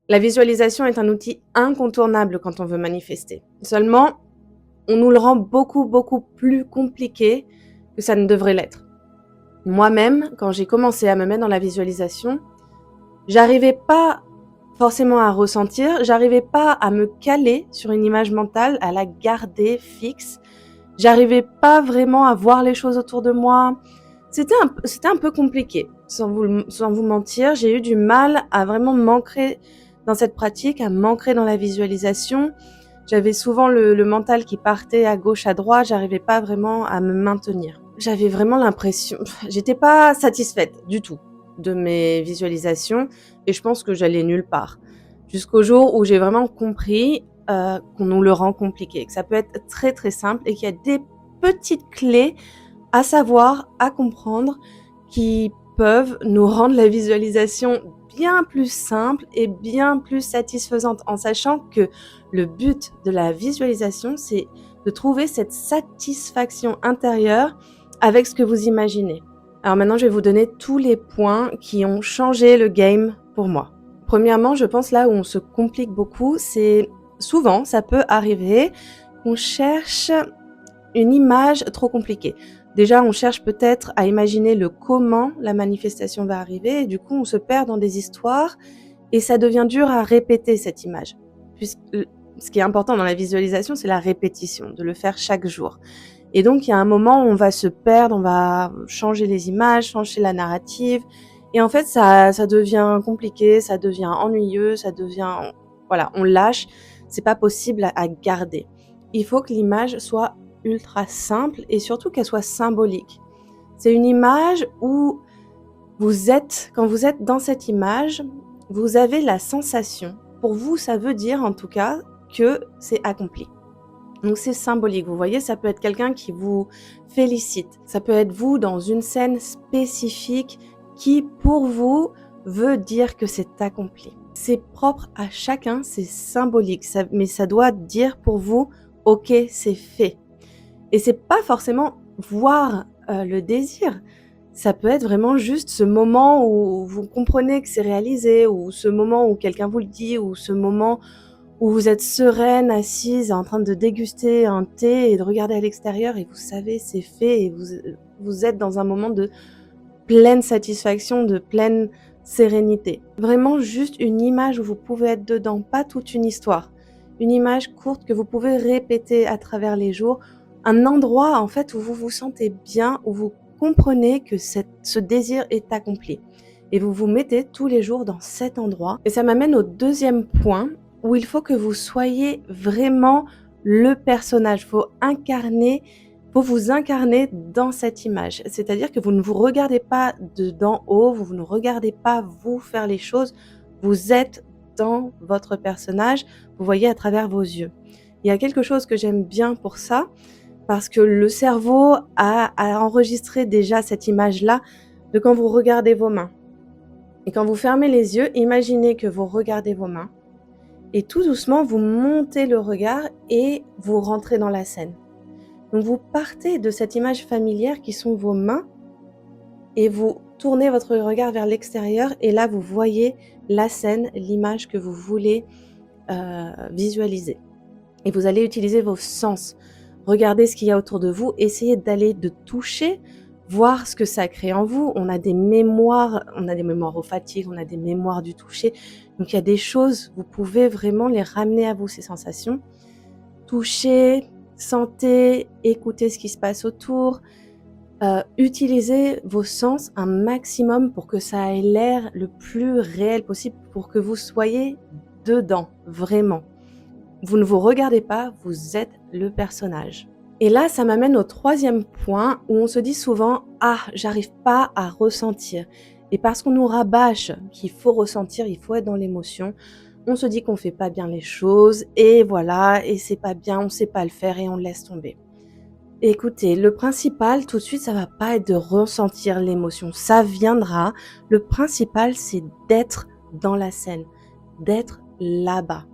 La visualisation est un outil incontournable quand on veut manifester. Seulement, on nous le rend beaucoup plus compliqué que ça ne devrait l'être. Moi-même, quand j'ai commencé à me mettre dans la visualisation, j'arrivais pas forcément à ressentir, j'arrivais pas à me caler sur une image mentale, à la garder fixe. J'arrivais pas vraiment à voir les choses autour de moi. C'était un peu compliqué, sans vous mentir. J'ai eu du mal à vraiment m'ancrer dans cette pratique, à m'ancrer dans la visualisation. J'avais souvent le mental qui partait à gauche, à droite. J'arrivais pas vraiment à me maintenir. J'avais vraiment l'impression, j'étais pas satisfaite du tout de mes visualisations et je pense que j'allais nulle part. Jusqu'au jour où j'ai vraiment compris qu'on nous le rend compliqué, que ça peut être très simple et qu'il y a des petites clés à savoir, à comprendre, qui peuvent nous rendre la visualisation bien plus simple et bien plus satisfaisante, en sachant que le but de la visualisation, c'est de trouver cette satisfaction intérieure avec ce que vous imaginez. Alors maintenant, je vais vous donner tous les points qui ont changé le game pour moi. Premièrement, je pense là où on se complique beaucoup, c'est souvent, ça peut arriver, qu'on cherche une image trop compliquée. Déjà, on cherche peut-être à imaginer le comment la manifestation va arriver et du coup, on se perd dans des histoires et ça devient dur à répéter cette image. Puisque ce qui est important dans la visualisation, c'est la répétition, de le faire chaque jour. Et donc, il y a un moment où on va se perdre, on va changer les images, changer la narrative. Et en fait, ça devient compliqué, ça devient ennuyeux, ça devient, voilà, on lâche. C'est pas possible à garder. Il faut que l'image soit ultra simple et surtout qu'elle soit symbolique. C'est une image où quand vous êtes dans cette image, vous avez la sensation, pour vous ça veut dire en tout cas que c'est accompli. Donc c'est symbolique, vous voyez, ça peut être quelqu'un qui vous félicite, ça peut être vous dans une scène spécifique qui pour vous veut dire que c'est accompli. C'est propre à chacun, c'est symbolique, mais ça doit dire pour vous, ok, c'est fait. Et c'est pas forcément voir le désir. Ça peut être vraiment juste ce moment où vous comprenez que c'est réalisé, ou ce moment où quelqu'un vous le dit, ou ce moment où vous êtes sereine, assise, en train de déguster un thé et de regarder à l'extérieur et vous savez c'est fait et vous êtes dans un moment de pleine satisfaction, de pleine sérénité. Vraiment juste une image où vous pouvez être dedans, pas toute une histoire. Une image courte que vous pouvez répéter à travers les jours. Un endroit en fait où vous vous sentez bien, où vous comprenez que ce désir est accompli. Et vous vous mettez tous les jours dans cet endroit. Et ça m'amène au deuxième point où il faut que vous soyez vraiment le personnage. Faut vous incarner dans cette image. C'est-à-dire que vous ne vous regardez pas d'en haut, vous ne regardez pas vous faire les choses, vous êtes dans votre personnage, vous voyez à travers vos yeux. Il y a quelque chose que j'aime bien pour ça, parce que le cerveau a enregistré déjà cette image-là de quand vous regardez vos mains. Et quand vous fermez les yeux, imaginez que vous regardez vos mains et tout doucement, vous montez le regard et vous rentrez dans la scène. Donc vous partez de cette image familière qui sont vos mains et vous tournez votre regard vers l'extérieur et là vous voyez la scène, l'image que vous voulez visualiser. Et vous allez utiliser vos sens. Regardez ce qu'il y a autour de vous, essayez de toucher, voir ce que ça crée en vous. On a des mémoires olfactives, on a des mémoires du toucher. Donc il y a des choses, vous pouvez vraiment les ramener à vous, ces sensations. Toucher, sentez, écoutez ce qui se passe autour. Utilisez vos sens un maximum pour que ça ait l'air le plus réel possible, pour que vous soyez dedans, vraiment. Vous ne vous regardez pas, vous êtes le personnage. Et là, ça m'amène au troisième point où on se dit souvent « Ah, j'arrive pas à ressentir ». Et parce qu'on nous rabâche qu'il faut ressentir, il faut être dans l'émotion, on se dit qu'on fait pas bien les choses et voilà, et c'est pas bien, on sait pas le faire et on laisse tomber. Écoutez, le principal, tout de suite, ça va pas être de ressentir l'émotion, ça viendra. Le principal, c'est d'être dans la scène, d'être là-bas,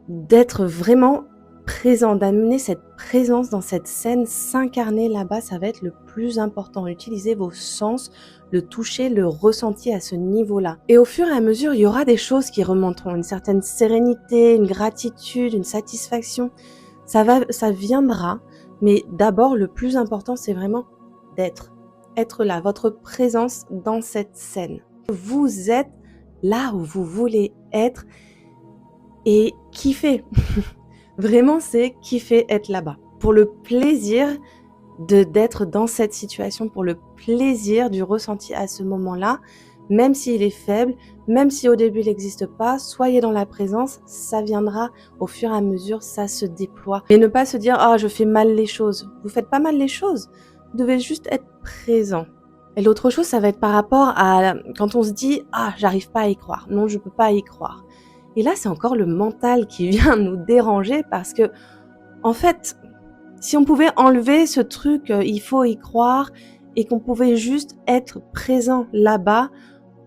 d'être vraiment présent, d'amener cette présence dans cette scène, s'incarner là-bas, ça va être le plus important. Utilisez vos sens, le toucher, le ressenti à ce niveau-là. Et au fur et à mesure, il y aura des choses qui remonteront, une certaine sérénité, une gratitude, une satisfaction. Ça viendra, mais d'abord, le plus important, c'est vraiment être là, votre présence dans cette scène. Vous êtes là où vous voulez être et kiffer. Vraiment, c'est kiffer être là-bas. Pour le plaisir d'être dans cette situation, pour le plaisir du ressenti à ce moment-là, même s'il est faible, même si au début il n'existe pas, soyez dans la présence, ça viendra au fur et à mesure, ça se déploie. Et ne pas se dire « Ah, je fais mal les choses ». Vous faites pas mal les choses, vous devez juste être présent. Et l'autre chose, ça va être par rapport à quand on se dit « Ah, j'arrive pas à y croire, non, je peux pas y croire ». Et là, c'est encore le mental qui vient nous déranger parce que, en fait, si on pouvait enlever ce truc, il faut y croire, et qu'on pouvait juste être présent là-bas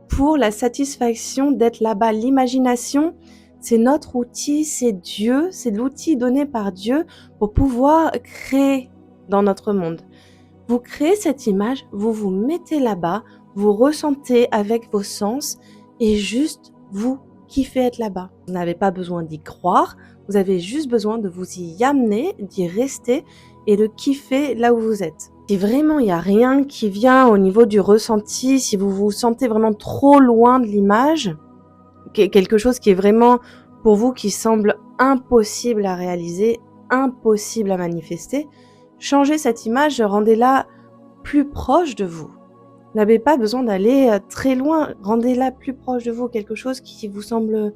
pour la satisfaction d'être là-bas. L'imagination, c'est notre outil, c'est Dieu, c'est l'outil donné par Dieu pour pouvoir créer dans notre monde. Vous créez cette image, vous vous mettez là-bas, vous ressentez avec vos sens et juste vous kiffez être là-bas. Vous n'avez pas besoin d'y croire, vous avez juste besoin de vous y amener, d'y rester et de kiffer là où vous êtes. Si vraiment il n'y a rien qui vient au niveau du ressenti, si vous vous sentez vraiment trop loin de l'image, quelque chose qui est vraiment pour vous qui semble impossible à réaliser, impossible à manifester, changez cette image, rendez-la plus proche de vous. Vous n'avez pas besoin d'aller très loin, rendez-la plus proche de vous, quelque chose qui vous semble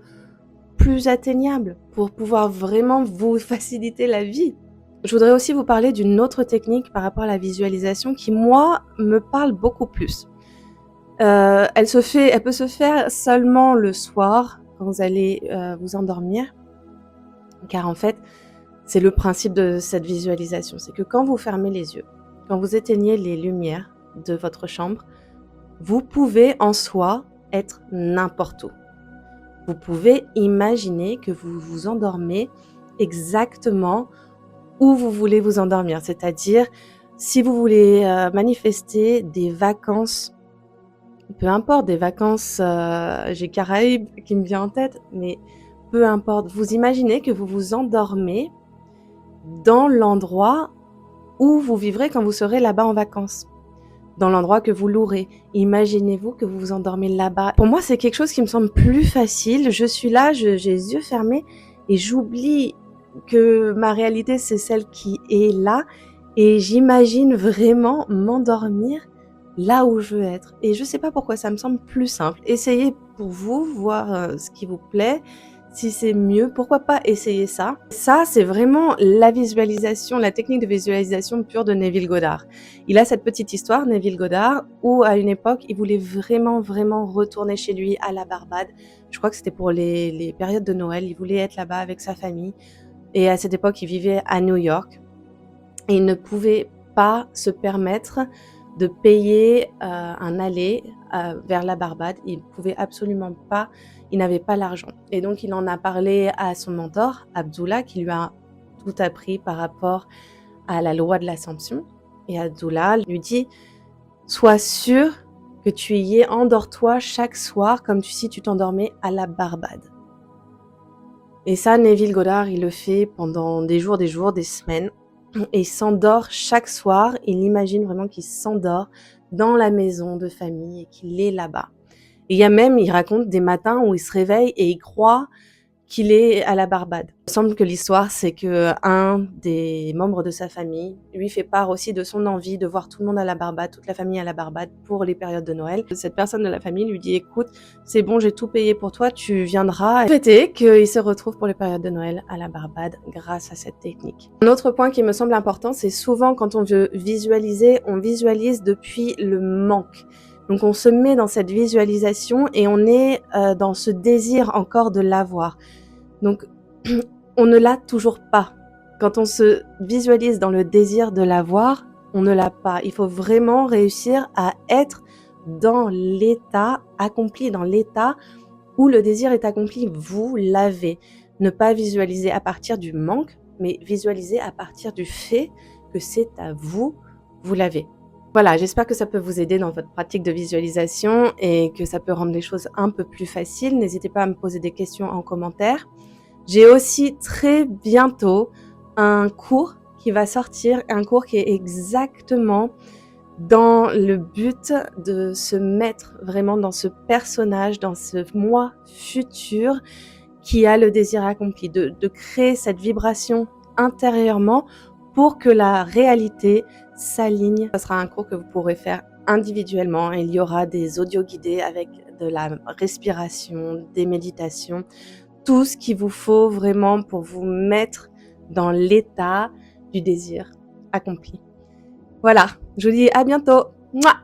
plus atteignable pour pouvoir vraiment vous faciliter la vie. Je voudrais aussi vous parler d'une autre technique par rapport à la visualisation qui, moi, me parle beaucoup plus. Elle peut se faire seulement le soir quand vous allez vous endormir, car en fait, c'est le principe de cette visualisation. C'est que quand vous fermez les yeux, quand vous éteignez les lumières de votre chambre, vous pouvez en soi être n'importe où. Vous pouvez imaginer que vous vous endormez exactement où vous voulez vous endormir. C'est-à-dire, si vous voulez manifester des vacances, peu importe, des vacances, j'ai Caraïbes qui me vient en tête, mais peu importe, vous imaginez que vous vous endormez dans l'endroit où vous vivrez quand vous serez là-bas en vacances, dans l'endroit que vous louerez. Imaginez-vous que vous vous endormez là-bas. Pour moi, c'est quelque chose qui me semble plus facile. Je suis là, j'ai les yeux fermés et j'oublie que ma réalité, c'est celle qui est là et j'imagine vraiment m'endormir là où je veux être. Et je sais pas pourquoi, ça me semble plus simple. Essayez pour vous, voir ce qui vous plaît. Si c'est mieux, pourquoi pas essayer ça. Ça, c'est vraiment la visualisation, la technique de visualisation pure de Neville Goddard. Il a cette petite histoire, Neville Goddard, où à une époque, il voulait vraiment, vraiment retourner chez lui à la Barbade. Je crois que c'était pour les périodes de Noël. Il voulait être là-bas avec sa famille. Et à cette époque, il vivait à New York. Et il ne pouvait pas se permettre de payer un aller vers la Barbade. Il ne pouvait absolument pas, il n'avait pas l'argent. Et donc, il en a parlé à son mentor, Abdullah, qui lui a tout appris par rapport à la loi de l'Assomption. Et Abdullah lui dit « Sois sûr que tu y es, endors-toi chaque soir comme si tu t'endormais à la Barbade. » Et ça, Neville Goddard, il le fait pendant des jours, des semaines. Et il s'endort chaque soir, il imagine vraiment qu'il s'endort dans la maison de famille et qu'il est là-bas. Et il y a même, il raconte des matins où il se réveille et il croit qu'il est à la Barbade. Il semble que l'histoire, c'est que un des membres de sa famille lui fait part aussi de son envie de voir tout le monde à la Barbade, toute la famille à la Barbade pour les périodes de Noël. Cette personne de la famille lui dit « Écoute, c'est bon, j'ai tout payé pour toi, tu viendras. » Le fait est qu'il se retrouve pour les périodes de Noël à la Barbade grâce à cette technique. Un autre point qui me semble important, c'est souvent quand on veut visualiser, on visualise depuis le manque. Donc on se met dans cette visualisation et on est dans ce désir encore de l'avoir. Donc on ne l'a toujours pas. Quand on se visualise dans le désir de l'avoir, on ne l'a pas. Il faut vraiment réussir à être dans l'état accompli, dans l'état où le désir est accompli. Vous l'avez. Ne pas visualiser à partir du manque, mais visualiser à partir du fait que c'est à vous, vous l'avez. Voilà, j'espère que ça peut vous aider dans votre pratique de visualisation et que ça peut rendre les choses un peu plus faciles. N'hésitez pas à me poser des questions en commentaire. J'ai aussi très bientôt un cours qui va sortir, un cours qui est exactement dans le but de se mettre vraiment dans ce personnage, dans ce moi futur qui a le désir accompli, de créer cette vibration intérieurement pour que la réalité s'aligne. Ce sera un cours que vous pourrez faire individuellement. Il y aura des audios guidés avec de la respiration, des méditations, tout ce qu'il vous faut vraiment pour vous mettre dans l'état du désir accompli. Voilà, je vous dis à bientôt. Mouah.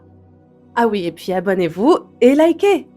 Ah oui, et puis abonnez-vous et likez.